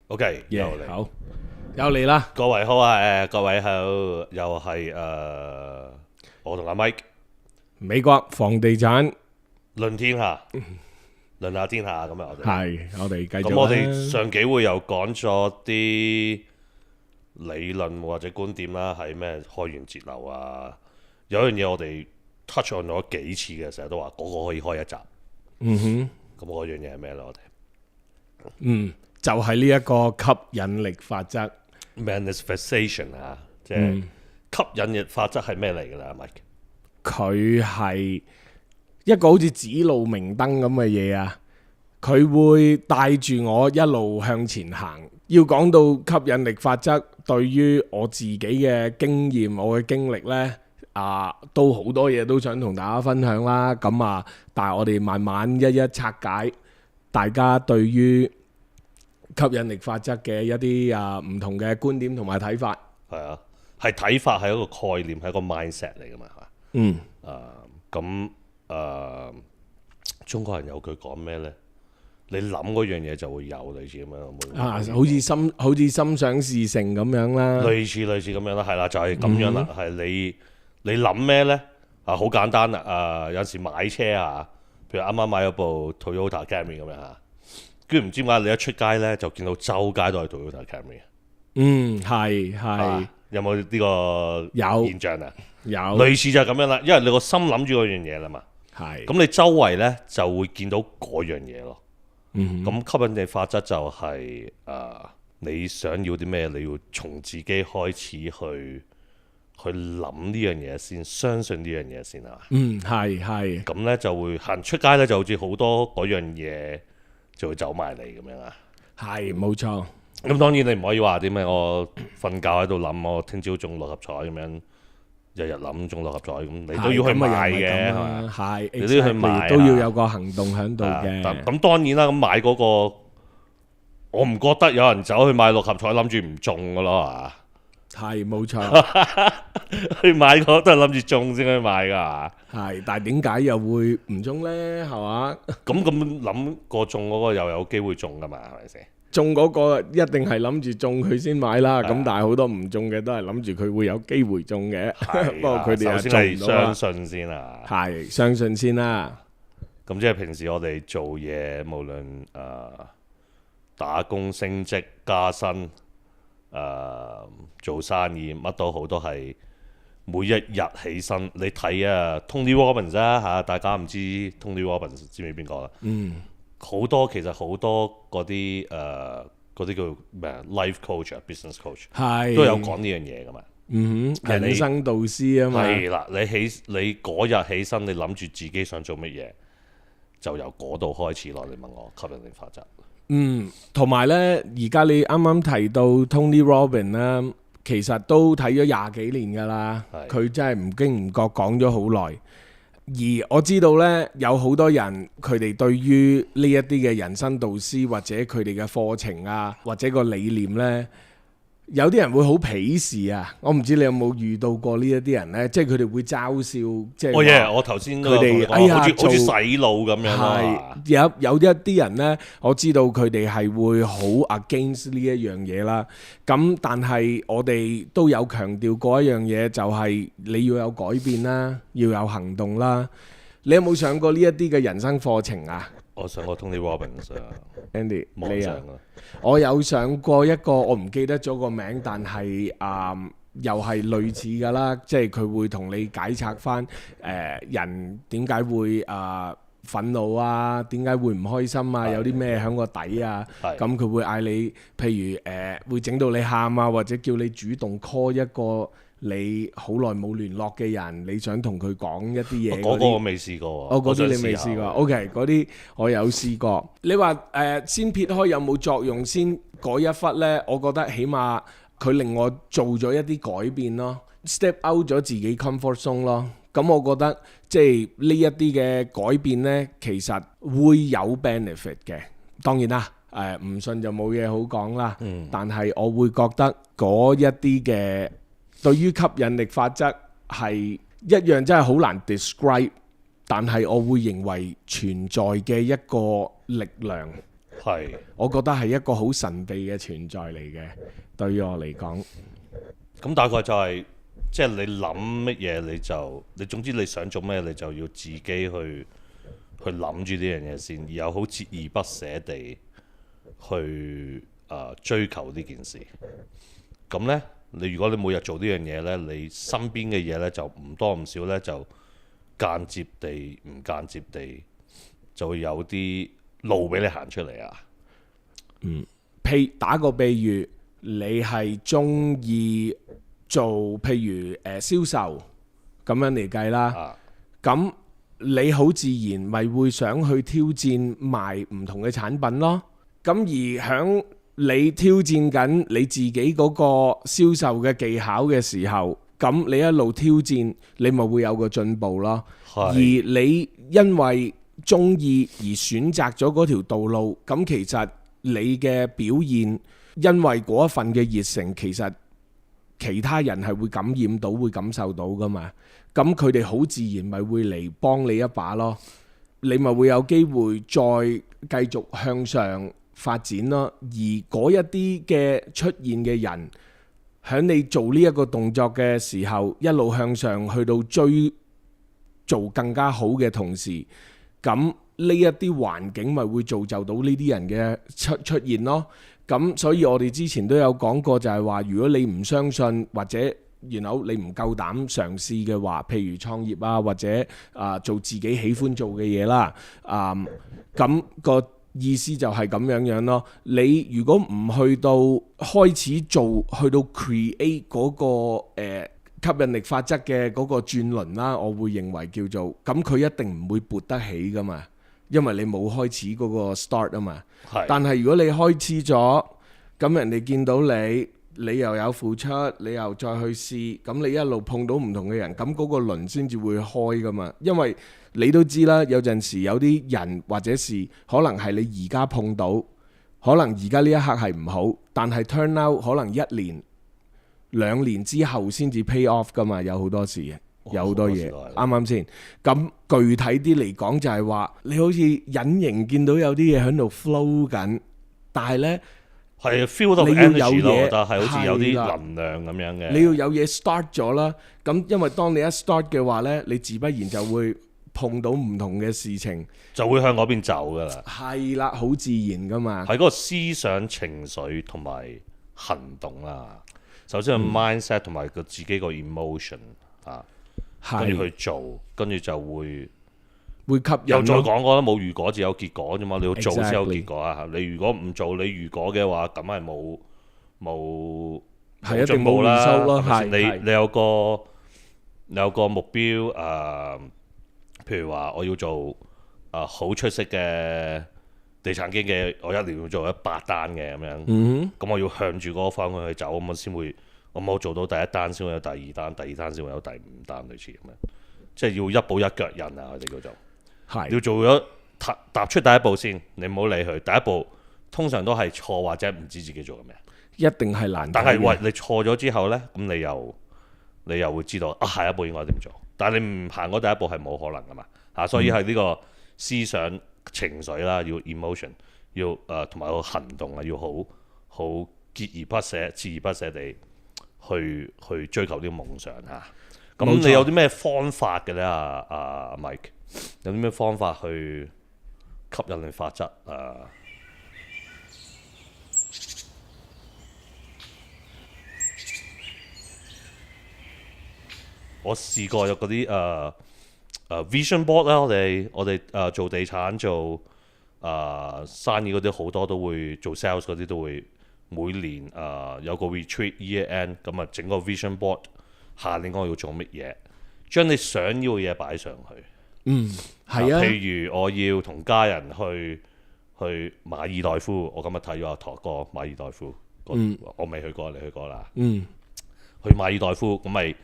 OK，又嚟，好，又嚟啦！各位好啊，各位好，又係我同阿 Mike 美國房地產論天下，論下天下咁啊，我哋繼續啦。咁我哋上幾會又講咗啲理論或者觀點啦，係咩開源節流啊？有一樣嘢我哋 touch on 咗幾次嘅，成日都話嗰個可以開一集。咁嗰樣嘢係咩咧？我哋就係呢一個吸引力法則。manifestation 啊，即係吸引力法則係咩嚟㗎啦，Mike？佢係一個好似指路明燈咁嘅嘢啊！佢會帶住我一路向前行。要講到吸引力法則，對於我自己嘅經驗、我嘅經歷呢，都好多嘢都想同大家分享啦。咁但係我哋慢慢一一拆解，大家對於吸引力法則嘅一啲唔同嘅觀點同埋睇法。係啊，係睇法，係一個概念，係一個 mindset 嚟㗎嘛，係嘛？中國人有句講咩呢？你諗嗰樣嘢就會有，類似咁樣。好似心想事成咁樣啦。類似咁樣啦，係啦，就係咁樣啦。係你諗咩呢？好簡單啦。有時買車啊，譬如啱啱買咗部 Toyota Camry 咁樣嚇，跟住唔知點解你一出街呢，就見到周街都係 Toyota Camry。係。有冇呢個現象啊？有。類似就係咁樣啦，因為你個心諗住嗰樣嘢啦嘛。係。咁你周圍呢，就會見到嗰樣嘢咯。咁吸引力法則就係你想要啲咩，你要從自己開始去諗呢樣嘢先，相信呢樣嘢先係嘛？係。咁呢就會行出街呢，就好似好多嗰樣嘢就會走埋嚟咁樣啊。係，冇錯。咁當然你唔可以話啲咩，我瞓覺喺度諗，我聽朝中六合彩咁樣，日日諗中六合彩咁，你都要去買嘅係嘛？係，你都要去買，都要有個行動喺度嘅。咁當然啦，咁買嗰個，我唔覺得有人走去買六合彩諗住唔中噶咯，係嘛？係，冇錯。去買嗰都係諗住中先去買噶。係，但係點解又會唔中呢？係嘛？咁諗過中嗰個又有機會中噶嘛？係咪先？中嗰個一定係諗住中佢先買啦。咁但係好多唔中嘅都係諗住佢會有機會中嘅。不過佢哋首先係相信先啊。係，相信先啦。咁即係平時我哋做嘢，無論打工升職加薪，做生意乜都好，都係每一日起身。你睇Tony Robbins 啊，大家唔知 Tony Robbins 知唔知邊個啦？其實好多嗰啲叫咩 life coach、business coach 都有講呢樣嘢噶嘛。人生導師啊嘛。係啦，你嗰日起身，你諗住自己想做乜嘢，就由嗰度開始咯。你問我吸引力法則。同埋呢，而家你啱啱提到 Tony Robbins 啦，其實都睇咗廿幾年噶啦。佢真係唔經唔覺講咗好耐。而我知道呢，有好多人佢哋對於呢一啲嘅人生導師或者佢哋嘅課程或者個理念呢，有啲人會好鄙視啊！我唔知你有冇遇到過呢一啲人呢？即係佢哋會嘲笑，即係我頭先佢哋好似洗腦咁樣係有一啲人呢，我知道佢哋係會好 against 呢一樣嘢啦。咁但係我哋都有強調過一樣嘢，就係你要有改變啦，要有行動啦。你有冇上過呢一啲嘅人生課程啊？我上過 Tony Robbins Andy， 你啊？我有上過一個，我唔記得咗個名，但係又係類似噶啦，即係佢會同你解拆翻人點解會憤怒啊，點解會唔開心啊，有啲咩響個底啊，咁佢會嗌你，譬如會整到你喊啊，或者叫你主動 call 一個你好耐冇聯絡嘅人，你想同佢講一啲嘢。嗰個我未試過喎。嗰啲你未試過。OK， 嗰啲我有試過。你話先撇開有冇作用先嗰一忽呢，我覺得起碼佢令我做咗一啲改變咯 ，step out 咗自己 comfort zone 咯。咁我覺得即係呢一啲嘅改變呢，其實會有 benefit 嘅。當然啦，唔信就冇嘢好講啦。但係我會覺得嗰一啲嘅對於吸引力法則係一樣真係好難 describe， 但係我會認為存在嘅一個力量。係。我覺得係一個好神秘嘅存在嚟嘅，對於我嚟講。咁大概就係、即係你諗乜嘢你總之你想做咩，你就要自己去諗住呢樣嘢先，而又好鍥而不捨地去追求呢件事。咁呢，如果你每日做呢樣嘢呢，你身邊嘅嘢呢，就唔多唔少呢，就間接地唔間接地就會有啲路俾你行出嚟啊。打個比喻，你係中意做譬如銷售咁樣嚟計啦，咁、你好自然咪會想去挑戰賣唔同嘅產品咯。咁而響你挑戰緊你自己嗰個銷售嘅技巧嘅時候，咁你一路挑戰，你咪會有個進步咯。而你因為中意而選擇咗嗰條道路，咁其實你嘅表現，因為嗰一份嘅熱誠，其實其他人係會感染到，會感受到噶嘛。咁佢哋好自然咪會嚟幫你一把咯。你咪會有機會再繼續向上發展咯。而嗰一啲嘅出現嘅人，喺你做呢一個動作嘅時候，一路向上去到追做更加好嘅同時，咁呢一啲環境咪會造就到呢啲人嘅出現咯。咁所以我哋之前都有講過，就係話如果你唔相信或者你唔夠膽嘗試嘅話，譬如創業啊，或者做自己喜歡做嘅嘢啦，咁個意思就係咁樣咯。你如果唔去到開始做，去到 create 嗰個吸引力法則嘅嗰個轉輪啦，我會認為叫做咁，佢一定唔會勃得起噶嘛，因為你冇開始嗰個 start 啊嘛。但係如果你開始咗，咁人哋見到你又有付出，你又再去試，咁你一路碰到唔同嘅人，咁嗰個輪先至會開噶嘛。因為你都知啦，有陣時有啲人或者事，可能係你而家碰到，可能而家呢一刻係唔好，但係 turn out 可能1年2年之後先至 pay off 噶嘛。有好多事，有好多嘢，啱啱先？咁具體啲嚟講就係話，你好似隱形見到有啲嘢喺度 flow 緊，但係呢，係 feel 到 energy 咯，我覺得係好似有啲能量咁樣嘅。你要有嘢 start 咗啦，咁因為當你一 start 嘅話呢，你自不然就會碰到唔同嘅事情，就會向嗰邊走噶啦。係啦，好自然噶嘛。係嗰個思想、情緒同埋行動啦。首先係 mindset 同埋個自己個 emotion 跟住去做，跟住就會吸引。又再講過啦，冇如果只有結果啫嘛，你要做先有結果啊！你如果唔做，你如果嘅話，咁係冇進步啦。你有個目標譬如話我要做好出色嘅地產經紀，我一年要做100單嘅咁樣。咁我要向住嗰個方向去走，咁我先會。我做到第一單先會有第二單，第二單先會有第5單，類似咁樣，即係要一步一腳印啊！我哋叫做要做咗踏出第一步先，你唔好理佢。第一步通常都係錯或者唔知自己做緊咩，一定係難。但係喂，你錯咗之後呢，咁你又會知道下一步應該點做。但係你唔行嗰第一步係冇可能噶嘛所以係呢個思想情緒啦，要 emotion， 要同埋個行動啊，要好鍥而不捨地。去追求啲夢想嚇，咁你有啲咩方法嘅咧Mike？ 有啲咩方法去吸引力法則我試過有嗰啲vision board 啦，我哋做地產做生意嗰啲好多都會做 sales 嗰啲都會。每年有個 retreat year end， 咁啊整個 vision board， 下年我要做乜嘢，將你想要嘅嘢擺上去。係啊。譬如我要同家人去馬爾代夫，我今日睇咗阿駝哥馬爾代夫，我未去過，你去過啦。去馬爾代夫，咁咪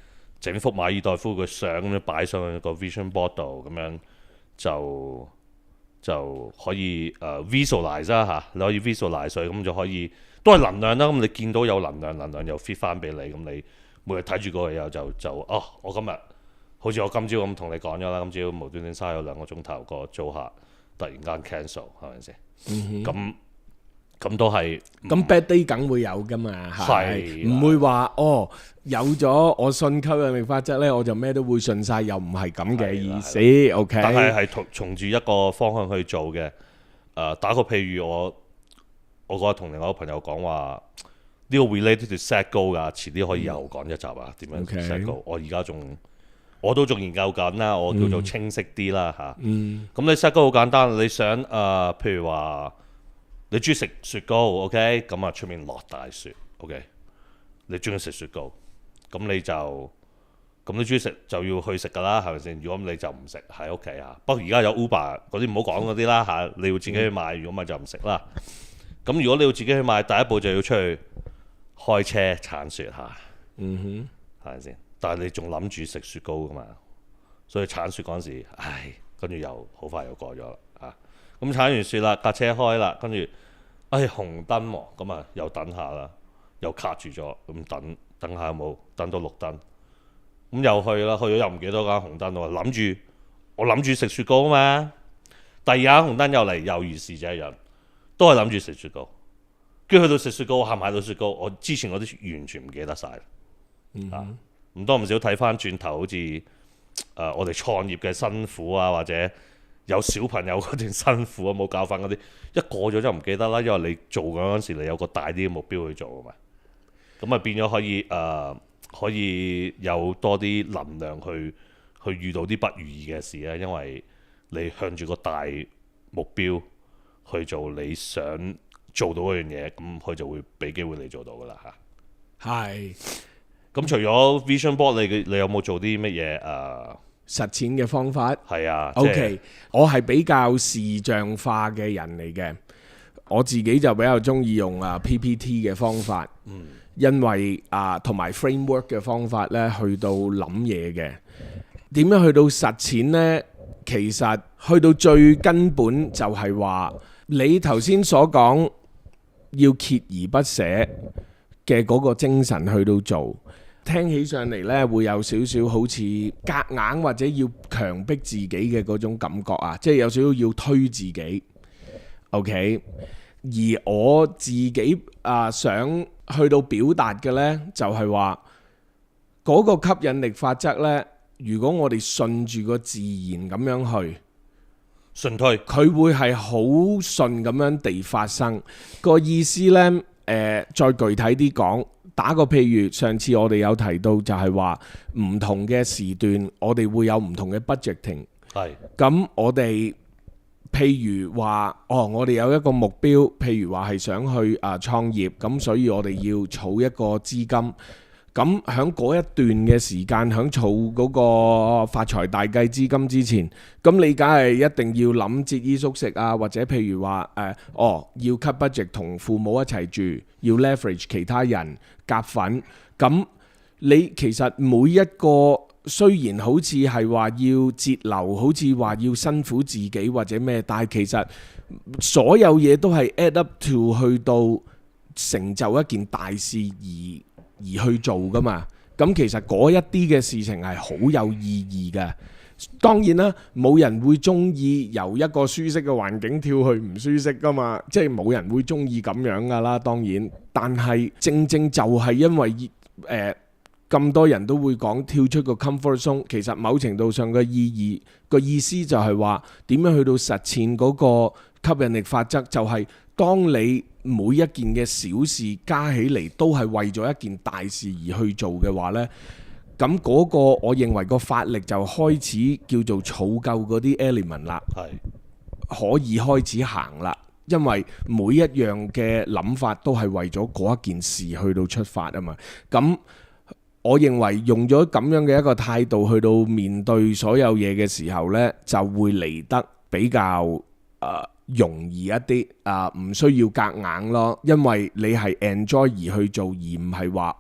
整幅馬爾代夫嘅相咁樣擺上去個 vision board 度，咁樣就可以visualize 啦嚇，你可以 visualize 咁就可以。都係能量啦，咁你見到有能量又 fit 翻俾你，咁你每日睇住嗰個嘢我今日好似我今朝咁同你講咗啦，今朝無端端嘥咗2個鐘頭個租客突然間 cancel，係咪先？咁咁都係咁 bad day 梗會有噶嘛，係唔會話有咗我信吸引力法則呢，我就咩都會信晒，又唔係咁嘅意思。OK，但係從住一個方向去做嘅。打個譬如我嗰日同另外一個朋友講話，呢個 related to set goal 㗎，遲啲可以又講一集啊，點樣 set goal？我而家我都仲研究緊啦，我叫做清晰啲啦嚇。咁你 set goal 好簡單，你想譬如話你中意食雪糕 ，OK？ 咁啊出面落大雪 ，OK？ 你中意食雪糕，咁你中意食就要去食㗎啦，係咪先？如果你就唔食喺屋企啊。不過而家有 Uber 嗰啲唔好講嗰啲啦嚇，你要自己去買，如果咪就唔食啦。咁如果你要自己去買，第一步就要出去開車鏟雪嚇，係咪先？但係你仲諗住食雪糕㗎嘛？所以鏟雪嗰陣時，跟住又好快又過咗啦嚇。咁鏟完雪啦，架車開啦，跟住紅燈喎，咁啊又等下啦，又卡住咗，咁等下有冇？等到綠燈，咁又去啦，去咗又唔記得間紅燈喎，我諗住食雪糕啊嘛。第二間紅燈又嚟，又如是者人，都係諗住食雪糕。跟住去到食雪糕，我買到雪糕，我之前嗰啲完全唔記得晒。唔多唔少睇翻轉頭，好似我哋創業嘅辛苦啊，或者有小朋友嗰段辛苦啊，冇教訓嗰啲，一過咗就唔記得啦。因為你做嗰陣時，你有個大啲嘅目標去做啊嘛。咁啊變咗可以有多啲能量去遇到啲不如意嘅事啊。因為你向住個大目標去做你想做到嗰樣嘢，咁佢就會俾機會你做到噶啦嚇。係。咁除咗 Vision Board， 你有冇做啲乜嘢實踐嘅方法？係啊。OK，我係比較視像化嘅人嚟嘅，我自己就比較中意用PPT 嘅方法。因為同埋 framework 嘅方法呢，去到諗嘢嘅。點樣去到實踐呢？其實去到最根本就係話，你頭先所講要鍥而不捨嘅嗰個精神去到做。聽起上嚟呢，會有少少好似夾硬或者要強迫自己嘅嗰種感覺啊，即係有少少要推自己。OK， 而我自己想去到表達嘅呢，就係話嗰個吸引力法則呢，如果我哋順住個自然咁樣去順推，佢會係好順咁樣地發生。個意思呢，再具體啲講。打個譬如，上次我哋有提到就係話唔同嘅時段，我哋會有唔同嘅 budgeting。係。咁我哋譬如話，我哋有一個目標，譬如話係想去創業，咁所以我哋要儲一個資金。咁喺嗰一段嘅時間，喺儲嗰個發財大計資金之前，咁你梗係一定要諗節衣縮食啊，或者譬如話要 cut budget 同父母一齊住，要 leverage 其他人夾份。咁你其實每一個雖然好似係話要節流，好似話要辛苦自己或者咩，但係其實所有嘢都係 add up to 去到成就一件大事而去做噶嘛。咁其實嗰一啲嘅事情係好有意義嘅。當然啦，冇人會中意由一個舒適嘅環境跳去唔舒適噶嘛，即係冇人會中意咁樣噶啦。當然，但係正正就係因為咁多人都會講跳出個 comfort zone， 其實某程度上嘅意思就係話點樣去到實踐嗰個吸引力法則，就係當你每一件嘅小事加起嚟都係為咗一件大事而去做嘅話呢，咁嗰個我認為個法力就開始叫做儲夠嗰啲 element 啦，可以開始行啦。因為每一樣嘅諗法都係為咗嗰一件事去到出發啊嘛。咁我認為用咗咁樣嘅一個態度去到面對所有嘢嘅時候呢，就會嚟得比較容易一啲，唔需要夾硬咯。因為你係 enjoy 而去做，而唔係話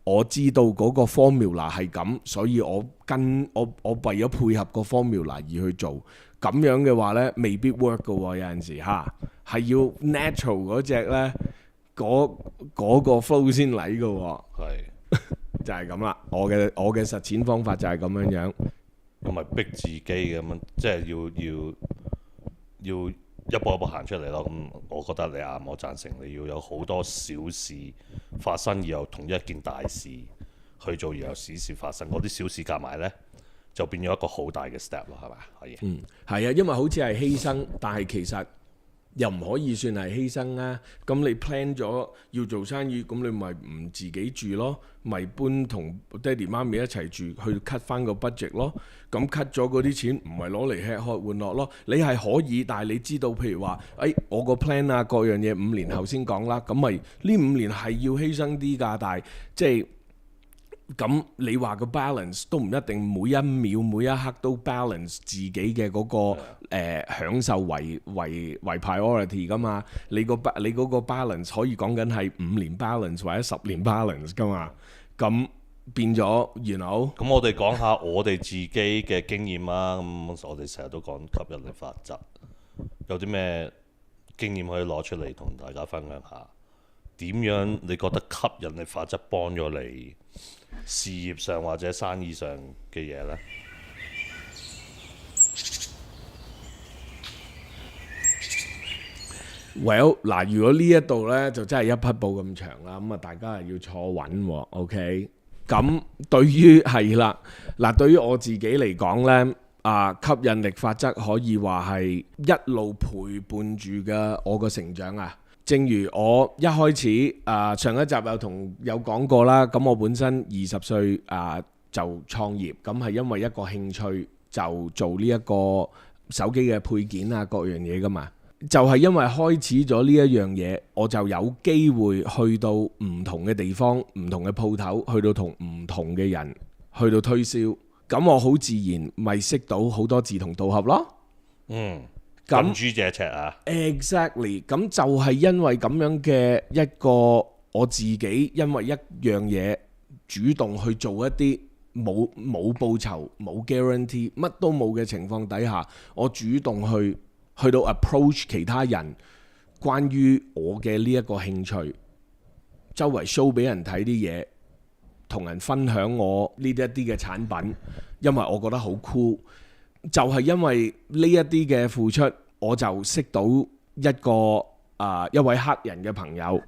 我知道嗰個 formula 係咁，所以我為咗配合個 formula 而去做。咁樣嘅話呢，未必 work 㗎喎。有陣時係要 natural 嗰隻呢，嗰個 flow 先嚟㗎喎。就係咁啦。我嘅實踐方法就係咁樣樣。咁咪逼自己咁樣，即係要一步一步行出嚟咯。咁我覺得你啱，我贊成你要有好多小事發生，然後同一件大事去做，然後小事發生，嗰啲小事夾埋呢，就變咗一個好大嘅 step 咯，係咪？可以。係啊，因為好似係犧牲，但係其實又唔可以算係犧牲啊。咁你 plan 咗要做生意，咁你咪唔自己住咯，咪搬同爹哋媽咪一齊住，去 cut 翻個 budget 咯。咁 cut 咗嗰啲錢，唔係攞嚟吃喝玩樂咯。你係可以，但係你知道，譬如話，我個 plan 啊，各樣嘢5年後先講啦。咁咪呢5年係要犧牲啲㗎，但係即係。咁你話個 balance 都唔一定每一秒每一刻都 balance 自己嘅嗰、享受為 priority 噶嘛？你嗰個 balance 可以講緊係5年 balance 或者10年 balance 噶嘛？咁變咗，you know？咁我哋講下我哋自己嘅經驗啊。咁我哋成日都講吸引力法則，有啲咩經驗可以攞出嚟同大家分享下？點樣你覺得吸引力法則幫咗你事業上或者生意上嘅嘢呢？嗱，如果呢一度呢，就真係一匹布咁長啦，咁啊大家係要坐穩喎，OK？咁對於係啦，嗱對於我自己嚟講呢，吸引力法則可以話係一路陪伴住嘅我個成長啊。正如我一開始上一集有講過啦，咁我本身20歲就創業，咁係因為一個興趣就做呢一個手機嘅配件啊，各樣嘢噶嘛。就係因為開始咗呢一樣嘢，我就有機會去到唔同嘅地方、唔同嘅鋪頭，去到同唔同嘅人去到推銷，咁我好自然咪識到好多志同道合咯。近朱者赤啊 Exactly， 咁就係因為咁樣嘅一個我自己，因為一樣嘢主動去做一啲冇報酬、冇 guarantee、乜都冇嘅情況底下，我主動去到 approach 其他人關於我嘅呢一個興趣，周圍 show 俾人睇啲嘢，同人分享我呢一啲嘅產品，因為我覺得好 cool。就係因為呢一啲嘅付出，我就識到一位黑人嘅朋友。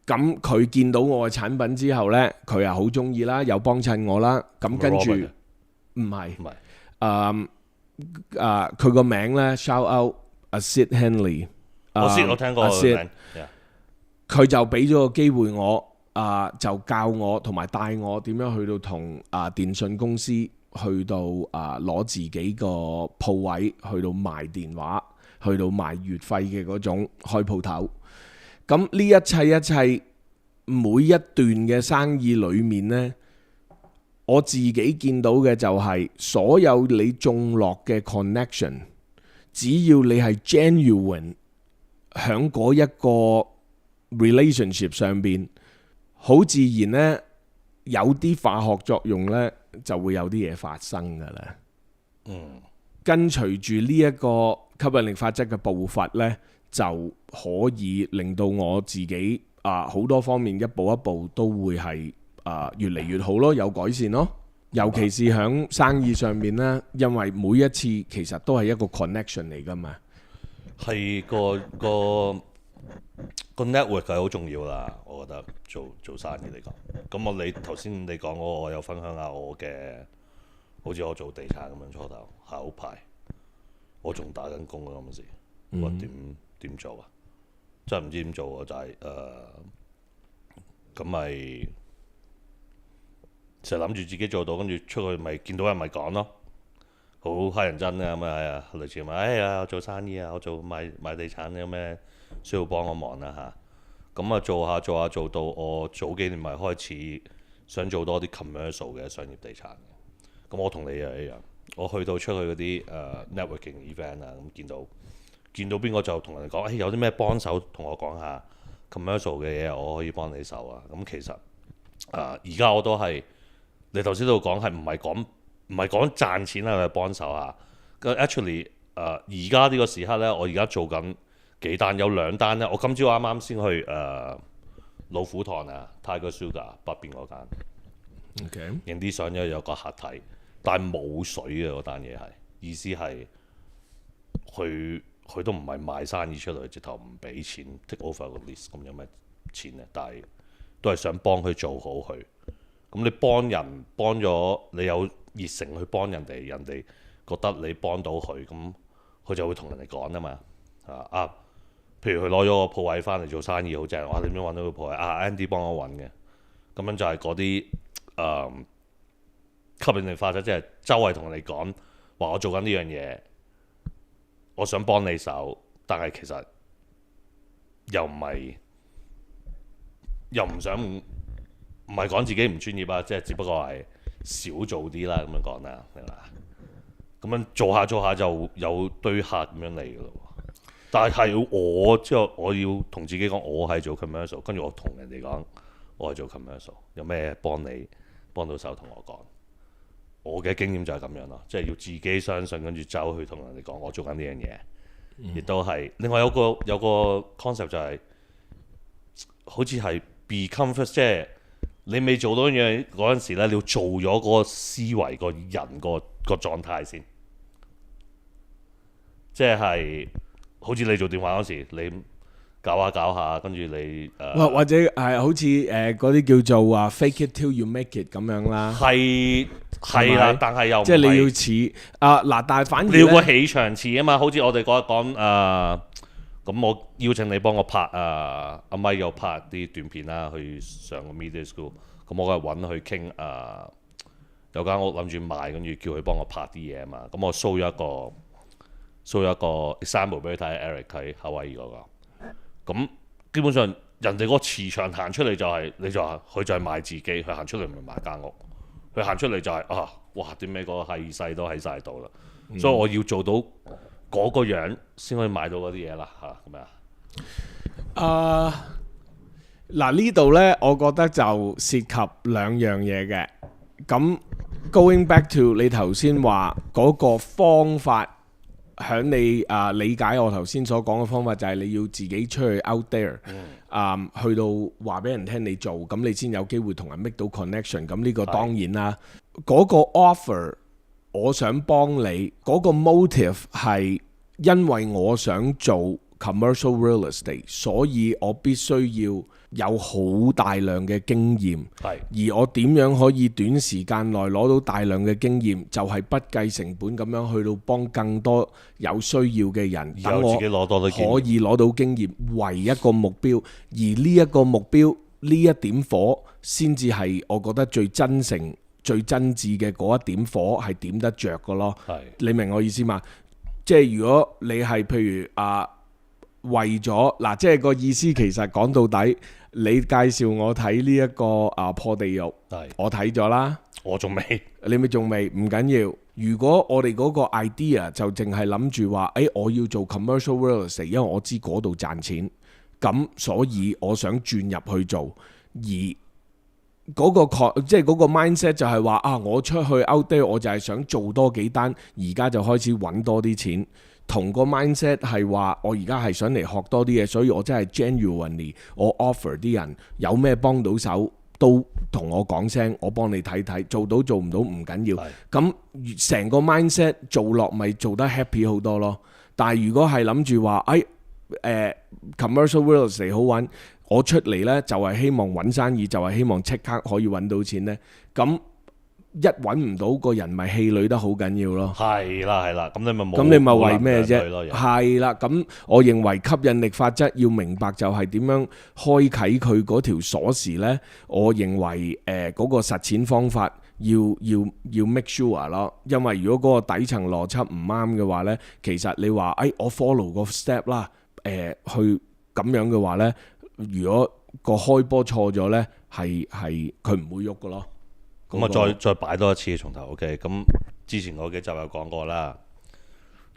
咁佢見到我嘅產品之後呢，佢又好中意啦，又幫襯我啦。咁跟住唔係，佢個名呢 shout out Asid Henley。我聽過個名。佢就俾咗個機會我，就教我同埋帶我點樣去到同電信公司。去到攞自己個鋪位，去到賣電話，去到賣月費嘅嗰種開鋪頭。咁呢一切每一段嘅生意裏面呢，我自己見到嘅就係所有你種落嘅 connection， 只要你係 genuine 響嗰一個 relationship 上邊，好自然呢，有啲化學作用呢，就會有啲嘢發生噶啦。跟隨住呢一個吸引力法則嘅步伐呢，就可以令到我自己好多方面一步一步都會係越嚟越好咯，有改善咯。尤其是響生意上面呢，因為每一次其實都係一個 connection 嚟噶嘛。係個 network 係好重要啦，我覺得做生意嚟講。咁你頭先你講我有分享下我嘅，好似我做地產咁樣初頭考牌，我仲打緊工嗰陣時，我點做啊？真係唔知點做啊！就係咁咪成日諗住自己做到，跟住出去咪見到人咪講咯，好乞人憎啊！咁啊，類似咪我做生意啊，我做賣地產，有咩需要幫我忙啦嚇？咁做到我早幾年咪開始想做多啲 commercial 嘅商業地產嘅。咁我同你又一樣，我去到出去嗰啲networking event 啊，咁見到邊個就同人哋講，有啲咩幫手同我講下 commercial 嘅嘢，我可以幫你手啊。咁其實而家我都係你頭先都講係唔係講賺錢啊，係幫手啊。Actually 而家呢個時刻呢，我而家做緊幾單，有2單呢。我今朝啱啱先去老虎堂啊 Tiger Sugar 北邊嗰間，影啲相，因為有個客睇，但係冇水嘅嗰單嘢係，意思係佢佢都唔係賣生意出嚟，直頭唔俾錢 take over 個 list，咁有咩錢呢？但係都係想幫佢做好佢。咁你幫人幫咗，你有熱誠去幫人哋，人哋覺得你幫到佢，咁佢就會同人哋講啊嘛。譬如佢攞咗個鋪位翻嚟做生意好正，哇！點樣揾到個鋪位？Andy 幫我揾嘅，咁樣就係嗰啲吸引力法則，即係周圍同人哋講話我做緊呢樣嘢，我想幫你手，但係其實又唔係，又唔想唔係講自己唔專業啊，即係只不過係少做啲啦，咁樣講啦，明嘛？咁樣做下做下就有堆客咁樣嚟嘅咯。但係我之後我要同自己講，我係做 commercial， 跟住我同人哋講我係做 commercial， 有咩幫你幫到手同我講。我嘅經驗就係咁樣咯，即係要自己相信，跟住走去同人哋講我做緊呢樣嘢，亦都係。另外有個 concept 就係、好似係 become first， 即係你未做到樣嗰陣時咧，你要做咗嗰個思維個人個狀態先，即係。好似你做電話嗰時，你搞下搞下，跟住你或者係好似嗰啲叫做fake it till you make it 咁樣啦。係啦，但係又唔係即係你要似嗱，但係反而你要個起場似啊嘛。好似我哋嗰日講咁我邀請你幫我拍阿咪又拍啲短片啦，去上個 media school。咁我嗰日揾佢傾有間屋諗住賣，跟住叫佢幫我拍啲嘢啊嘛。咁我 show 咗一個 example 俾佢睇 ，Eric 喺夏威夷嗰個。咁基本上人哋嗰個磁場行出嚟就係、你就話佢就係賣自己，佢行出嚟唔係賣間屋，佢行出嚟就係、哇點解個氣勢都喺晒度啦。所以我要做到嗰個樣先可以買到嗰啲嘢啦嚇，咁樣。嗱呢度呢，我覺得就涉及兩樣嘢嘅。咁 going back to 你頭先話嗰個方法。喺你理解我頭先所講嘅方法，就係你要自己出去 out there，去到話俾人聽你做，咁你先有機會同人 make 到 connection。咁呢個當然啦，嗰個 offer 我想幫你，嗰個 motive 係因為我想做 commercial real estate，所以我必須要有好大量嘅經驗，而我點樣可以短時間內攞到大量嘅經驗，就係不計成本咁樣去到幫更多有需要嘅人，等我可以攞到經驗為一個目標，而呢一個目標呢一點火先至係我覺得最真誠、最真摯嘅嗰一點火係點得着嘅咯。你明我意思嘛？即係如果你係譬如為咗嗱，即係個意思其實講到底。你介紹我睇呢一個破地獄，我睇咗啦，我仲未，你咪仲未？唔緊要。如果我哋嗰個 idea 就淨係諗住話，我要做 commercial real estate，因為我知嗰度賺錢，咁所以我想轉入去做。而嗰個即係嗰個 mindset 就係話我出去 out there，我就係想做多幾單，而家就開始揾多啲錢。同個 mindset 係話，我而家係想嚟學多啲嘢，所以我真係 genuinely，我 offer 啲人有咩幫到手都同我講聲，我幫你睇睇，做到做唔到唔緊要。咁成個 mindset 做落咪做得 happy 好多咯。但係如果係諗住話commercial real estate 好揾，我出嚟呢就係希望揾生意，就係希望即刻可以揾到錢呢。咁一揾唔到個人咪氣餒得好緊要咯。係啦，咁你咪冇。咁你咪為咩啫？係啦，咁我認為吸引力法則要明白就係點樣開啟佢嗰條鎖匙呢。我認為嗰個實踐方法要 make sure 咯。因為如果嗰個底層邏輯唔啱嘅話呢，其實你話我 follow 個 step 啦，去咁樣嘅話呢，如果個開波錯咗呢，係佢唔會喐嘅咯。咁啊，再擺多一次從頭 OK。咁之前嗰幾集有講過啦，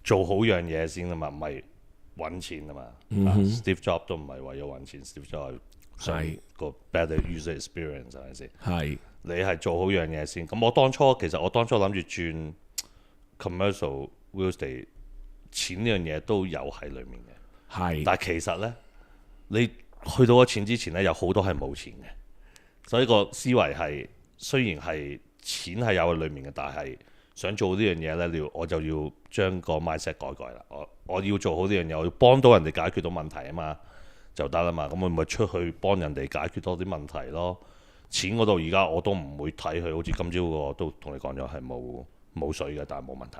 做好樣嘢先啊嘛，唔係揾錢啊嘛。Steve Jobs 都唔係為咗揾錢，Steve Jobs 係個 better user experience 係咪先？係你係做好樣嘢先。咁我當初諗住轉 commercial real estate， 錢呢樣嘢都有喺裡面嘅。但係其實呢，你去到個錢之前呢，有好多係冇錢嘅，所以個思維係。雖然係錢係有喺裡面嘅，但係想做呢樣嘢咧，我就要將個 mindset 改啦。我要做好呢樣嘢，我要幫到人哋解決到問題啊嘛，就得啦嘛。咁我咪出去幫人哋解決多啲問題咯。錢嗰度而家我都唔會睇佢，好似今朝個都同你講咗係冇水嘅，但係冇問題。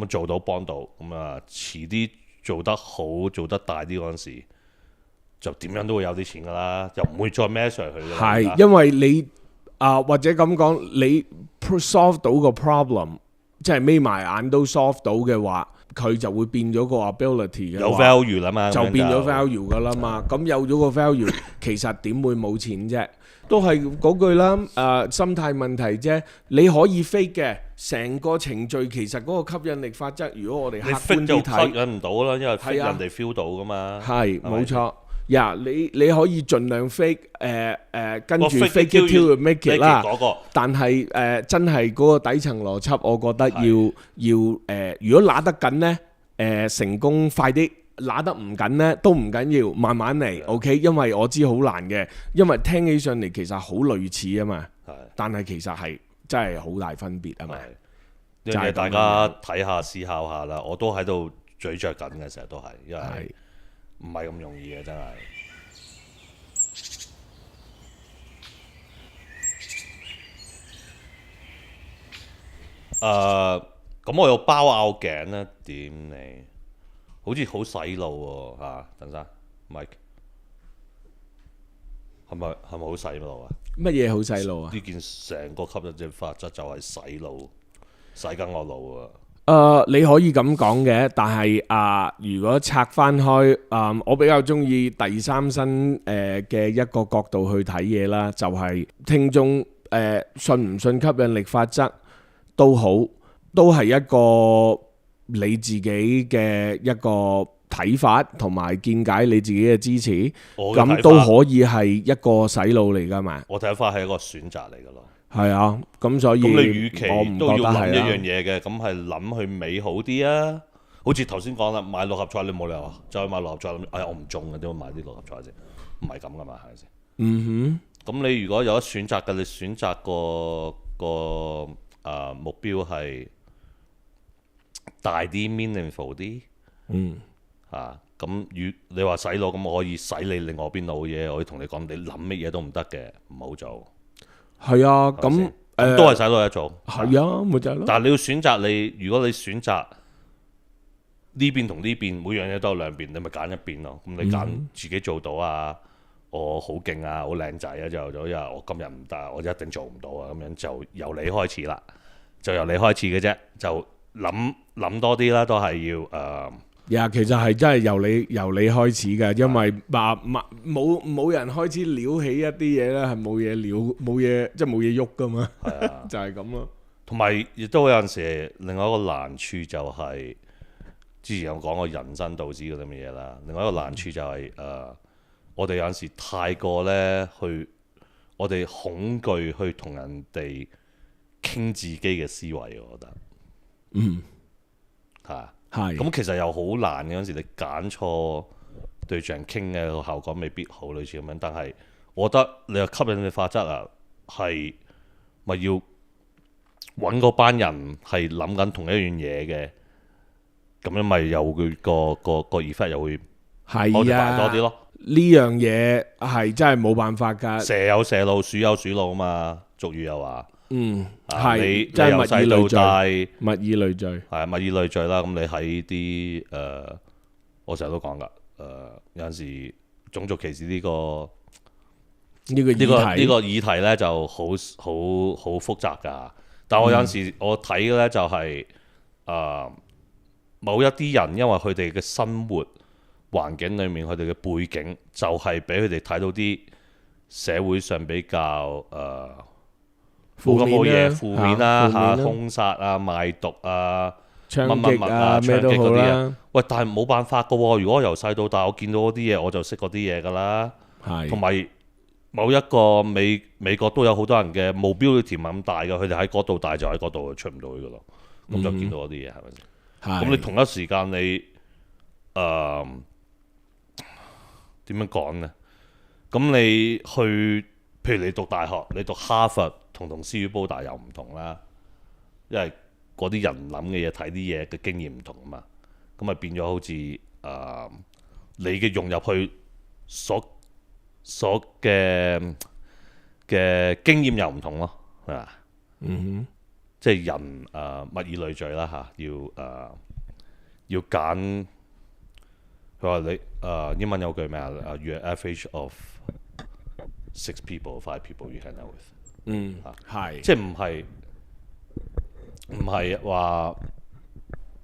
咁做到幫到，咁啊遲啲做得好做得大啲嗰陣時，就點樣都會有啲錢噶啦，又唔會再孭上去嘅。係因為你或者咁講，你 solve 到個 problem， 即係眯埋眼都 solve 到嘅話，佢就會變咗個 ability 嘅話，有 value 啦嘛，就變咗 value 噶啦嘛。咁有咗個 value，其實點會冇錢啫？都係嗰句啦，心態問題啫。你可以 fake 嘅，成個程序其實嗰個吸引力法則，如果我哋客觀啲睇，吸引唔到啦，因為 fake 人哋 feel 到噶嘛。係冇錯。你可以盡量 fake， 跟住 fake it till you make it 啦。但係真係嗰個底層邏輯，我覺得要如果拿得緊呢，成功快啲；拿得唔緊呢，都唔緊要，慢慢嚟。OK， 因為我知好難嘅，因為聽起上嚟其實好類似啊嘛。但係其實係真係好大分別啊嘛。就係大家睇下思考下啦。我都喺度咀嚼緊嘅，成日都係，因為唔係咁容易嘅，真係。咁我有包拗頸咧，點你？好似好洗腦喎嚇，鄧生 Mike， 係咪好洗腦啊？乜嘢好洗腦啊？呢件成個吸引力法則就係洗腦，洗緊我腦啊！你可以咁講嘅，但係如果拆翻開，我比較中意第三身嘅一個角度去睇嘢啦，就係聽眾信唔信吸引力法則都好，都係一個你自己嘅一個睇法同埋見解，你自己嘅支持，咁都可以係一個洗腦嚟㗎嘛。我睇法係一個選擇嚟㗎咯。係啊，咁所以咁你與其我唔都要覺得諗一係樣嘢嘅，咁係諗去美好啲啊！好似頭先講啦，買六合彩你冇理由就去買六合彩諗，哎呀我唔中嘅，點解買啲六合彩啫？唔係咁噶嘛，係咪先？嗯哼。咁你如果有得選擇嘅，你選擇個目標係大啲 meaningful 啲。咁你話洗腦，咁我可以洗你另外邊腦嘢，我可以同你講，你諗乜嘢都唔得嘅，唔好做。係啊，咁都係洗腦一做。係啊，咪就係咯。但係你要選擇如果你選擇呢邊同呢邊，每樣嘢都有兩邊，你咪揀一邊咯。咁你揀自己做到啊，我好勁啊，好靚仔啊，就因為我今日唔得，我一定做唔到啊，咁樣就由你開始啦，就由你開始嘅啫，就諗多啲啦，都係要其實係真係由你開始嘅，因為冇人開始撩起一啲嘢咧，係冇嘢撩，冇嘢即係冇嘢喐噶嘛，就係咁咯。同埋亦都有陣時，另外一個難處就係之前有講過人生導致嗰啲乜嘢啦。另外一個難處就係我哋有陣時太過咧我哋恐懼去同人哋傾自己嘅思維，我覺得咁其實又好難嘅，嗰陣時你揀錯對象傾嘅個效果未必好，類似咁樣。但係我覺得你話吸引力法則啊，係咪要揾嗰班人係諗緊同一樣嘢嘅？咁樣咪又會個 effect 又會係啊多啲咯。呢樣嘢係真係冇辦法㗎。蛇有蛇路，鼠有鼠路啊嘛。俗語又話。係真係物以類聚，物以類聚係物以類聚啦。咁你喺啲我成日都講噶，有陣時種族歧視呢個議題咧就好複雜噶。但我有陣時我睇嘅咧就係某一啲人，因為佢哋嘅生活環境裡面，佢哋嘅背景就係俾佢哋睇到啲社會上比較冇咁好嘢，負面啦嚇，兇殺啊、賣毒啊、槍擊啊、咩都好啦。喂，但係冇辦法噶喎。如果我由細到大我見到嗰啲嘢，我就識嗰啲嘢噶啦。係。同埋某一個美國都有好多人嘅mobility咁大嘅，佢哋喺嗰度大就喺嗰度，出唔到去噶咯。咁就見到嗰啲嘢係咪先？咁你同一時間你點樣講呢？咁你去，譬如你讀大學，你讀哈佛。同斯語煲大又唔同啦，因為嗰啲人諗嘅嘢、睇啲嘢嘅經驗唔同啊嘛，咁咪變咗好似你嘅融入去所嘅經驗又唔同咯，係嘛？即係人物以類聚啦嚇，要揀。佢話你英文有句咩啊？You're average of 6 people, 5 people you hang out with。係。即係唔係話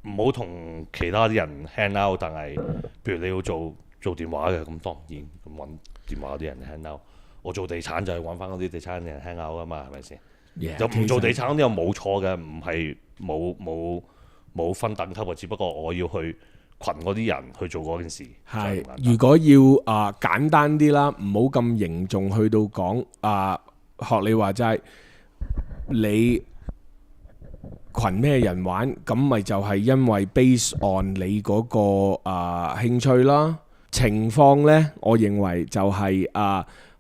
唔好同其他啲人 hang out，但係譬如你要做電話嘅，咁當然咁揾電話啲人 hang out。我做地產就係揾翻嗰啲地產嘅人 hang out 啊嘛，係咪先？就唔做地產嗰啲又冇錯嘅，唔係冇分等級嘅，只不過我要去群嗰啲人去做嗰件事。係，如果要簡單啲啦，唔好咁凝重去到講學你話齋，你群咩人玩，咁咪就係因為 base on 你嗰個興趣啦。情況呢，我認為就係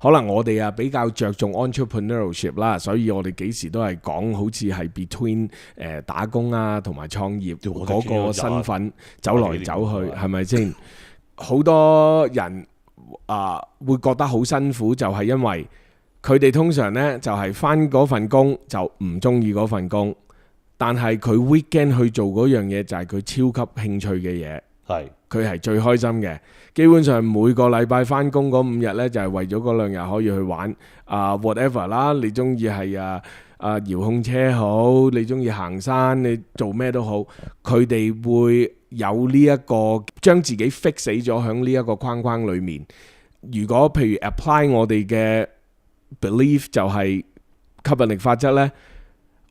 可能我哋比較着重 entrepreneurship 啦，所以我哋幾時都係講好似係 between 打工同埋創業嗰個身份走來走去，係咪先？好多人會覺得好辛苦，就係因為佢哋通常呢就係返嗰份工就唔中意嗰份工，但係佢 weekend 去做嗰樣嘢就係佢超級興趣嘅嘢。佢係最開心嘅，基本上每個禮拜返工嗰5日呢，就係為咗嗰2日可以去玩whatever 啦。你中意係遙控車好，你中意行山，你做咩都好，佢哋會有呢一個將自己 fix 死咗喺呢一個框框裡面。如果譬如 apply 我哋嘅 belief 就係吸引力法則呢。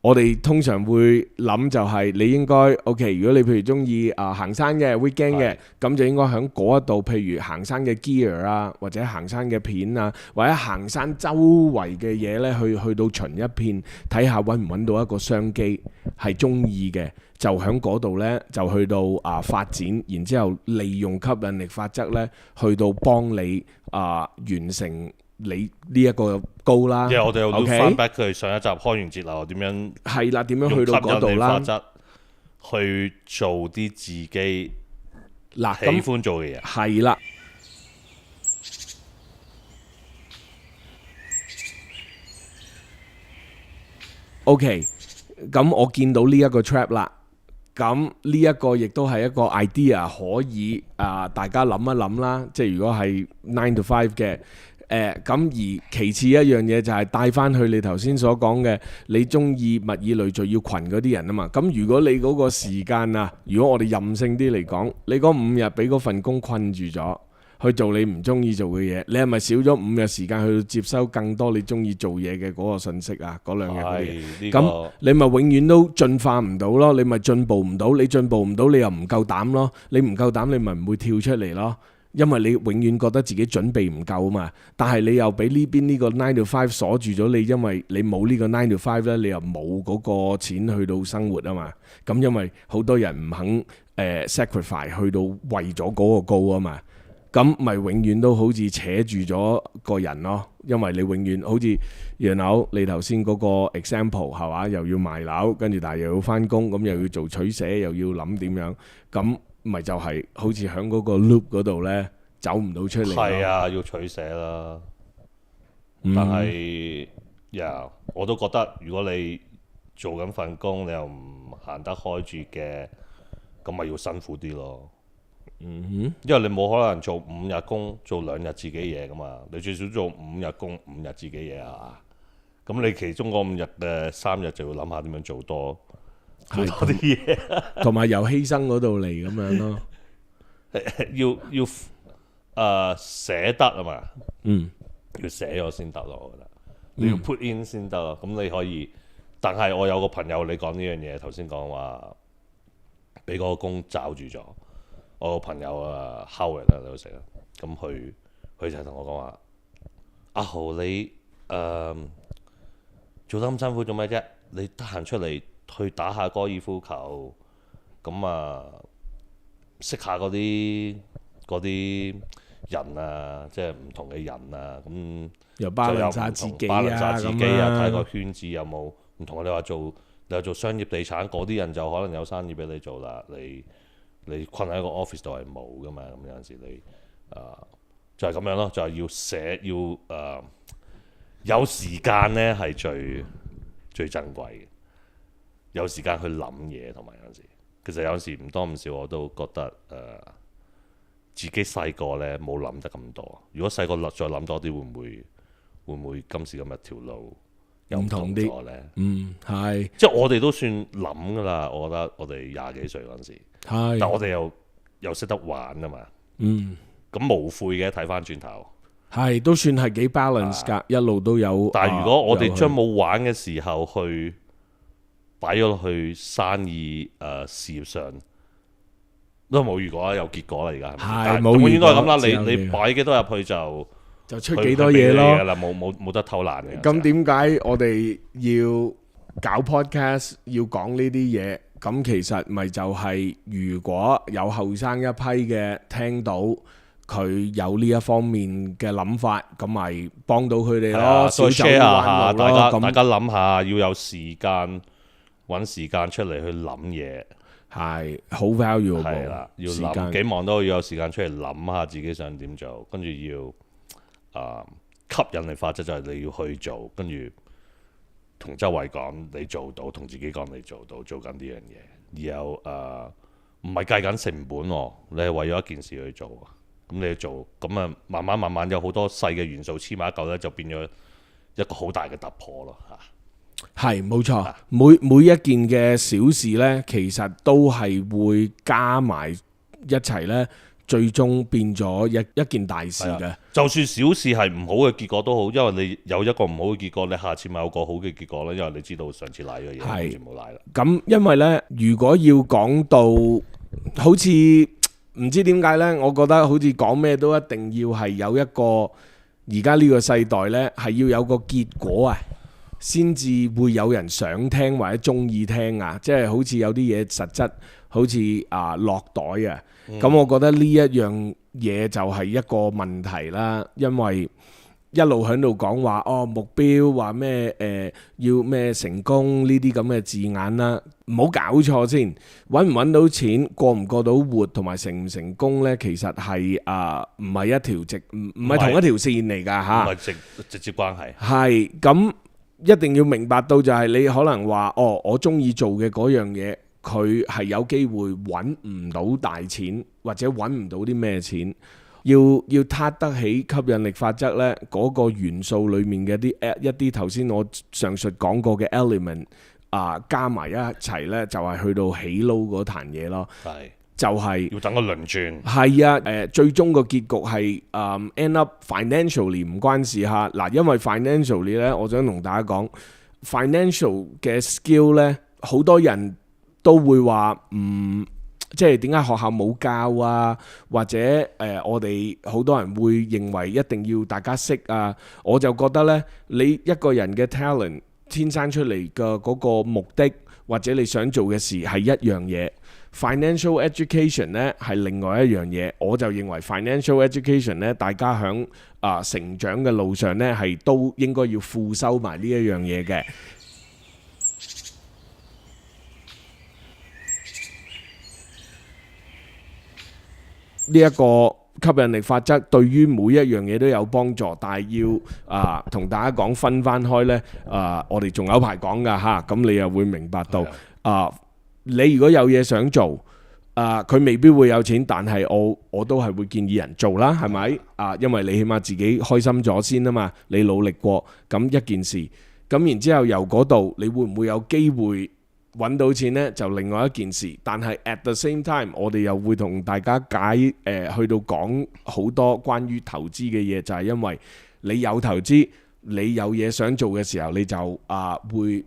我哋通常會諗就係你應該 OK， 如果你譬如中意行山嘅 weekend 嘅，咁就應該喺嗰一度，譬如行山嘅 gear 或者行山嘅片或者行山周圍嘅嘢呢，去到巡一片，睇下揾唔揾到一個商機係中意嘅，就喺嗰度呢，就去到發展，然之後利用吸引力法則呢，去到幫你完成你呢一個高啦，我哋又要翻 back 佢上一集開完節流點樣係啦，點樣去到嗰度啦？去做啲自己喜歡做嘅嘢。係啦。OK， 咁我見到呢一個 trap 啦。咁呢一個亦都係一個 idea，可以大家諗一諗啦。即係如果係9 to 5嘅。咁而其次一樣嘢就係帶翻去你頭先所講嘅，你中意物以類聚要群嗰啲人啊嘛。咁如果你嗰個時間如果我哋任性啲嚟講，你嗰5日俾嗰份工困住咗，去做你唔中意做嘅嘢，你係咪少咗5日時間去接收更多你中意做嘢嘅嗰個信息嗰2日嗰啲？咁你咪永遠都進化唔到咯，你咪進步唔到，你進步唔到，你又唔夠膽咯，你唔夠膽，你咪唔會跳出嚟咯。因為你永遠覺得自己準備唔夠啊嘛，但係你又俾呢邊呢個9 to 5鎖住咗你，因為你冇呢個9 to 5咧，你又冇嗰個錢去到生活啊嘛。咁因為好多人唔肯sacrifice 去到為咗嗰個高啊嘛，咁咪永遠都好似扯住咗個人咯。因為你永遠好似你頭先嗰個 example 係嘛，又要賣樓，跟住但係又要返工，咁又要做取捨，又要諗點樣咁。咪就係好似喺嗰個 loop 嗰度呢，走唔到出嚟。係要取捨啦。但係我都覺得如果你做緊份工，你又唔行得開住嘅，咁咪要辛苦啲咯。因為你冇可能做5日工，做2日自己嘢噶嘛。你最少做5日工，5日自己嘢啊。咁你其中嗰5日嘅3日就要諗下點樣做多啲嘢，同埋由犧牲嗰度嚟咁樣咯。要捨得啊嘛，要捨咗先得咯。我覺得你要 put in 先得咯。咁你可以，但係我有個朋友，你講呢樣嘢，頭先講話俾嗰個工罩住咗。我個朋友Howard 你都識啦。咁佢就同我講話：阿豪你做得咁辛苦做咩啫？你得閒出嚟去打下高爾夫球，咁識下嗰啲人即係唔同嘅人咁又巴倫晒自己啊，睇個圈子有冇唔同。你話做你又做商業地產，嗰啲人就可能有生意俾你做啦。你困喺個 office 度係冇噶嘛，咁有陣時你就係咁樣咯，就係要寫要有時間呢係最珍貴嘅，有時間去諗嘢，同埋有陣時其實有陣時唔多唔少我都覺得自己細個呢冇諗得咁多。如果細個再諗多啲，會唔會今時今日條路又唔同咗呢？係，即係我哋都算諗噶啦。我覺得我哋廿幾歲嗰陣時，但我哋又識得玩啊嘛。咁無悔嘅，睇翻轉頭係都算係幾 balance 㗎，一路都有。但係如果我哋將冇玩嘅時候去擺咗落去生意事業上，都冇遇過啦，有結果啦，而家係冇應該係咁啦。你擺幾多入去就出幾多嘢咯，冇得偷懶嘅。咁點解我哋要搞 podcast 要講呢啲嘢？咁其實咪就係如果有後生一批嘅聽到佢有呢一方面嘅諗法，咁咪幫到佢哋咯。再 share 下，大家諗下，要有時間揾時間出嚟去諗嘢，係好 valuable。係啦，要諗幾忙都要有時間出嚟諗下自己想點做，跟住要吸引力法則就係你要去做，跟住同周圍講你做到，同自己講你做到，做緊呢樣嘢，然後唔係計緊成本喎，你係為咗一件事去做，咁你去做，咁啊慢慢有好多細嘅元素黐埋一嚿咧，就變咗一個好大嘅突破咯嚇。係冇錯，每一件嘅小事呢，其實都係會加埋一齊呢，最終變咗一件大事嘅。就算小事係唔好嘅結果都好，因為你有一個唔好嘅結果，你下次咪有個好嘅結果啦。因為你知道上次賴咗嘢，全部賴啦。咁因為呢，如果要講到好似唔知點解呢，我覺得好似講咩都一定要係有一個而家呢個世代呢，係要有個結果啊，先至會有人想聽或者中意聽啊。即係好似有啲嘢實質，好似落袋啊。咁我覺得呢一樣嘢就係一個問題啦，因為一路喺度講話目標話咩要咩成功呢啲咁嘅字眼啦，唔好搞錯先，揾唔揾到錢，過唔過到活同埋成唔成功呢，其實係唔係一條唔係同一條線嚟㗎嚇，唔係直接關係。係咁一定要明白到就係你可能話我中意做嘅嗰樣嘢。佢係有機會揾唔到大錢，或者揾唔到啲咩錢，要撻得起吸引力法則呢嗰個元素裡面嘅一啲頭先我上述講過嘅 element 加埋一齊呢，就係去到起撈嗰壇嘢咯。係，就係要等個輪轉。係啊，最終個結局係end up financially 唔關事嚇。嗱，因為 financially 呢，我想同大家講 financial 嘅 skill 呢，好多人都會話即係點解學校冇教啊？或者我哋好多人會認為一定要大家識啊。我就覺得呢，你一個人嘅 talent 天生出嚟嘅嗰個目的，或者你想做嘅事係一樣嘢。Financial education 呢係另外一樣嘢。我就認為 financial education 呢，大家響成長嘅路上呢，係都應該要副修埋呢一樣嘢嘅。呢一個吸引力法則對於每一樣嘢都有幫助，但係要同大家講分翻開呢。我哋仲有排講㗎嚇，咁你又會明白到你如果有嘢想做，佢未必會有錢，但係我都係會建議人做啦，係咪？因為你起碼自己開心咗先啊嘛，你努力過，咁一件事，咁然之後由嗰度你會唔會有機會揾到錢呢？就另外一件事，但係 at the same time，我哋又會同大家去到講好多關於投資嘅嘢，就係因為你有投資，你有嘢想做嘅時候，你就會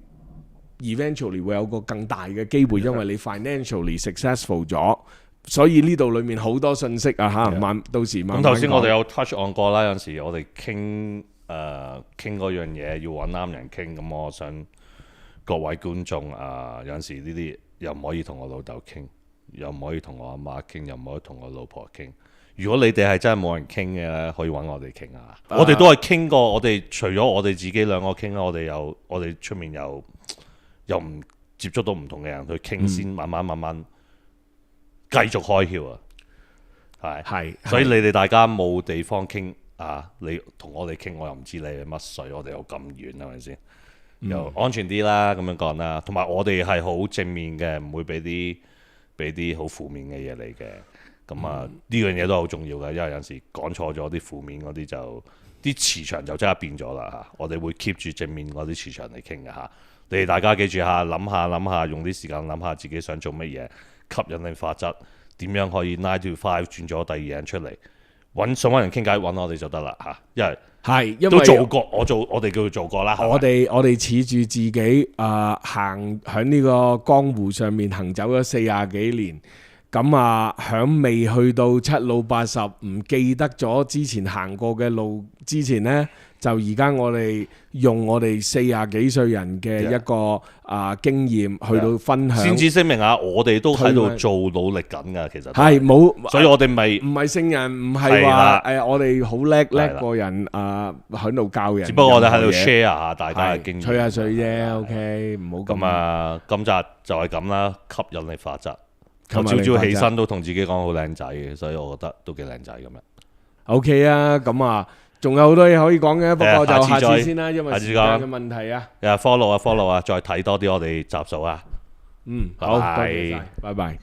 eventually 會有個更大嘅機會，因為你 financially successful 咗。所以呢度裡面好多信息啊嚇，到時慢慢講。咁頭先我哋有 touch on 過啦，有陣時我哋傾嗰樣嘢要揾啱人傾，咁我想各位觀眾有陣時呢啲又唔可以同我老豆傾，又唔可以同我阿媽傾，又唔可以同我老婆傾。如果你哋係真係冇人傾嘅咧，可以揾我哋傾下。我哋都係傾過，我哋除咗我哋自己兩個傾啦，我哋出面又唔接觸到唔同嘅人去傾先，慢慢繼續開竅啊！係，所以你哋大家冇地方傾啊，你同我哋傾，我又唔知你係乜水，我哋又咁遠係咪先？又安全啲啦，咁樣講啦。同埋我哋係好正面嘅，唔會俾啲好負面嘅嘢你嘅。咁呢樣嘢都好重要嘅，因為有時講錯咗啲負面嗰啲就啲磁場就即刻變咗啦嚇。我哋會 keep 住正面嗰啲磁場嚟傾嘅嚇。你哋大家記住下，諗下，用啲時間諗下自己想做乜嘢，吸引力法則點樣可以 9 to 5轉咗第二人出嚟，想揾人傾偈揾我哋就得啦嚇。因為都做過，我哋叫佢做過啦。我哋恃住自己行喺呢個江湖上面行走咗40幾年。咁響未去到七老八十，唔記得咗之前行過嘅路之前呢，就而家我哋用我哋40幾歲人嘅一個經驗去到分享。先至聲明下，我哋都喺度做努力緊㗎，其實係冇，所以我哋咪唔係聖人，唔係話我哋好叻個人喺度教人。只不過我哋喺度 share 下大家嘅經驗，吹下水啫。OK，唔好咁今集就係咁啦，吸引力法則。我朝朝起身都同自己講好靚仔嘅，所以我覺得都幾靚仔咁樣。OK 啊，咁仲有好多嘢可以講嘅，不過就下次先啦，因為時間嘅問題啊。follow 啊，再睇多啲我哋集數啊。好，多謝晒，拜拜。